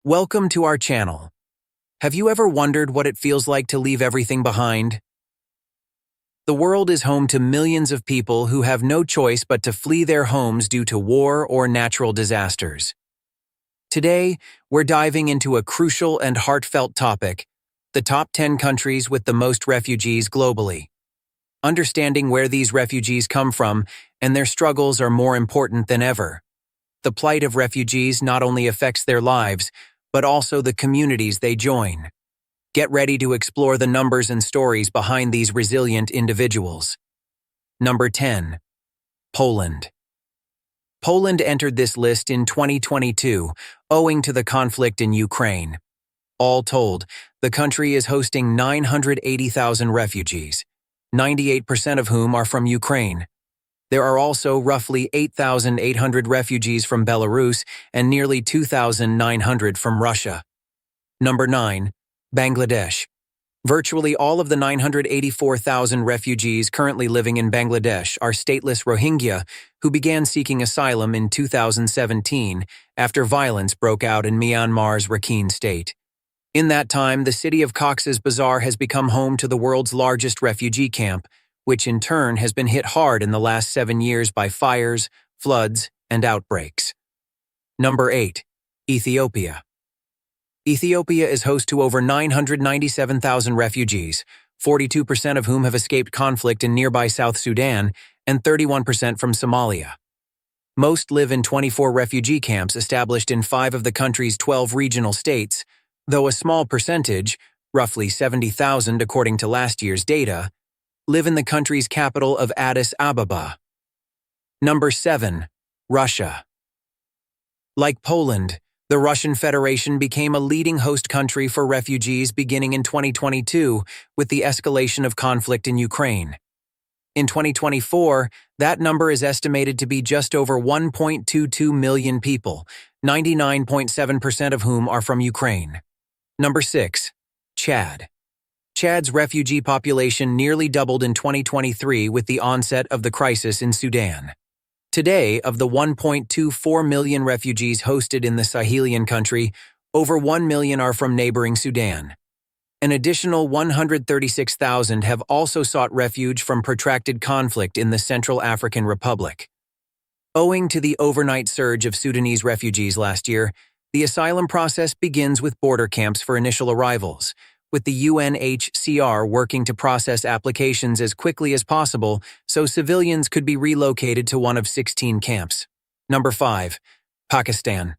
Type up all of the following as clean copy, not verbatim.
Welcome to our channel. Have you ever wondered what it feels like to leave everything behind? The world is home to millions of people who have no choice but to flee their homes due to war or natural disasters. Today, we're diving into a crucial and heartfelt topic: the top 10 countries with the most refugees globally. Understanding where these refugees come from and their struggles are more important than ever. The plight of refugees not only affects their lives, but also the communities they join. Get ready to explore the numbers and stories behind these resilient individuals. Number 10. Poland. Poland entered this list in 2022, owing to the conflict in Ukraine. All told, the country is hosting 980,000 refugees, 98% of whom are from Ukraine. There are also roughly 8,800 refugees from Belarus and nearly 2,900 from Russia. Number 9. Bangladesh. Virtually all of the 984,000 refugees currently living in Bangladesh are stateless Rohingya who began seeking asylum in 2017 after violence broke out in Myanmar's Rakhine state. In that time, the city of Cox's Bazar has become home to the world's largest refugee camp, which in turn has been hit hard in the last 7 years by fires, floods, and outbreaks. Number 8. Ethiopia. Ethiopia is host to over 997,000 refugees, 42% of whom have escaped conflict in nearby South Sudan and 31% from Somalia. Most live in 24 refugee camps established in 5 of the country's 12 regional states, though a small percentage, roughly 70,000 according to last year's data, live in the country's capital of Addis Ababa. Number 7. Russia. Like Poland, the Russian Federation became a leading host country for refugees beginning in 2022 with the escalation of conflict in Ukraine. In 2024, that number is estimated to be just over 1.22 million people, 99.7% of whom are from Ukraine. Number 6. Chad. Chad's refugee population nearly doubled in 2023 with the onset of the crisis in Sudan. Today, of the 1.24 million refugees hosted in the Sahelian country, over 1 million are from neighboring Sudan. An additional 136,000 have also sought refuge from protracted conflict in the Central African Republic. Owing to the overnight surge of Sudanese refugees last year, the asylum process begins with border camps for initial arrivals, with the UNHCR working to process applications as quickly as possible so civilians could be relocated to one of 16 camps. Number 5. Pakistan.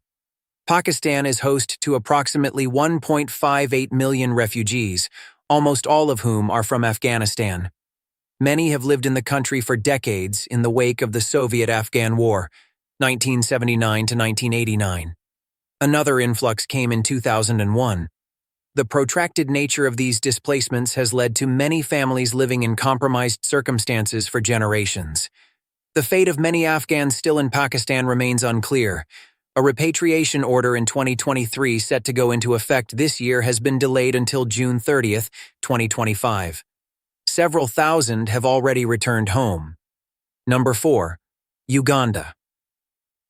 Pakistan is host to approximately 1.58 million refugees, almost all of whom are from Afghanistan. Many have lived in the country for decades in the wake of the Soviet-Afghan War, 1979 to 1989. Another influx came in 2001. The protracted nature of these displacements has led to many families living in compromised circumstances for generations. The fate of many Afghans still in Pakistan remains unclear. A repatriation order in 2023 set to go into effect this year has been delayed until June 30, 2025. Several thousand have already returned home. Number 4. Uganda.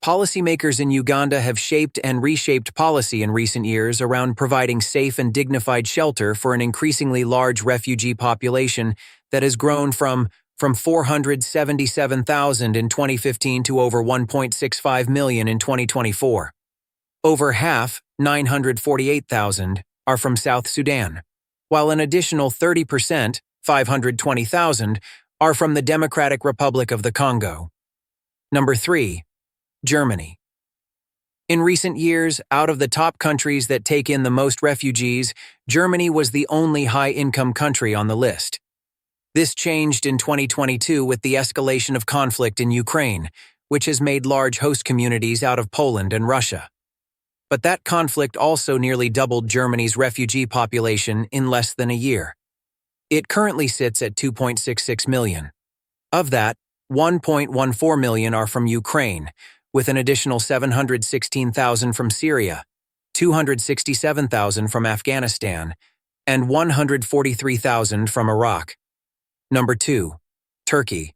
Policymakers in Uganda have shaped and reshaped policy in recent years around providing safe and dignified shelter for an increasingly large refugee population that has grown from 477,000 in 2015 to over 1.65 million in 2024. Over half, 948,000, are from South Sudan, while an additional 30%, 520,000, are from the Democratic Republic of the Congo. Number 3. Germany. In recent years, out of the top countries that take in the most refugees, Germany was the only high-income country on the list. This changed in 2022 with the escalation of conflict in Ukraine, which has made large host communities out of Poland and Russia. But that conflict also nearly doubled Germany's refugee population in less than a year. It currently sits at 2.66 million. Of that, 1.14 million are from Ukraine, with an additional 716,000 from Syria, 267,000 from Afghanistan, and 143,000 from Iraq. Number 2. Turkey.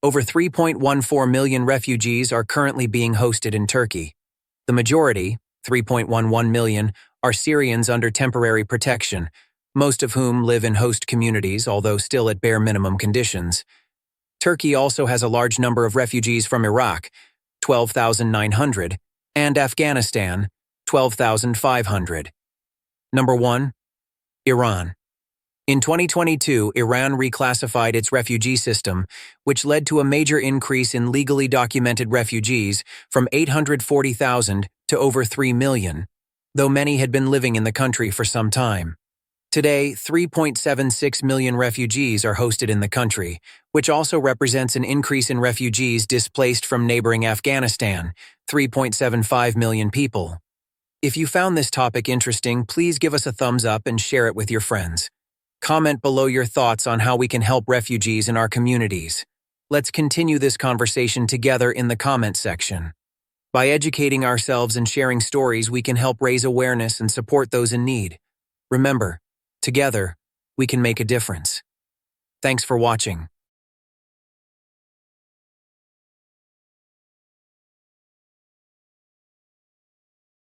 Over 3.14 million refugees are currently being hosted in Turkey. The majority, 3.11 million, are Syrians under temporary protection, most of whom live in host communities, although still at bare minimum conditions. Turkey also has a large number of refugees from Iraq, 12,900, and Afghanistan, 12,500. Number 1. Iran. In 2022, Iran reclassified its refugee system, which led to a major increase in legally documented refugees from 840,000 to over 3 million, though many had been living in the country for some time. Today, 3.76 million refugees are hosted in the country, which also represents an increase in refugees displaced from neighboring Afghanistan, 3.75 million people. If you found this topic interesting, please give us a thumbs up and share it with your friends. Comment below your thoughts on how we can help refugees in our communities. Let's continue this conversation together in the comment section. By educating ourselves and sharing stories, we can help raise awareness and support those in need. Remember, together, we can make a difference. Thanks for watching.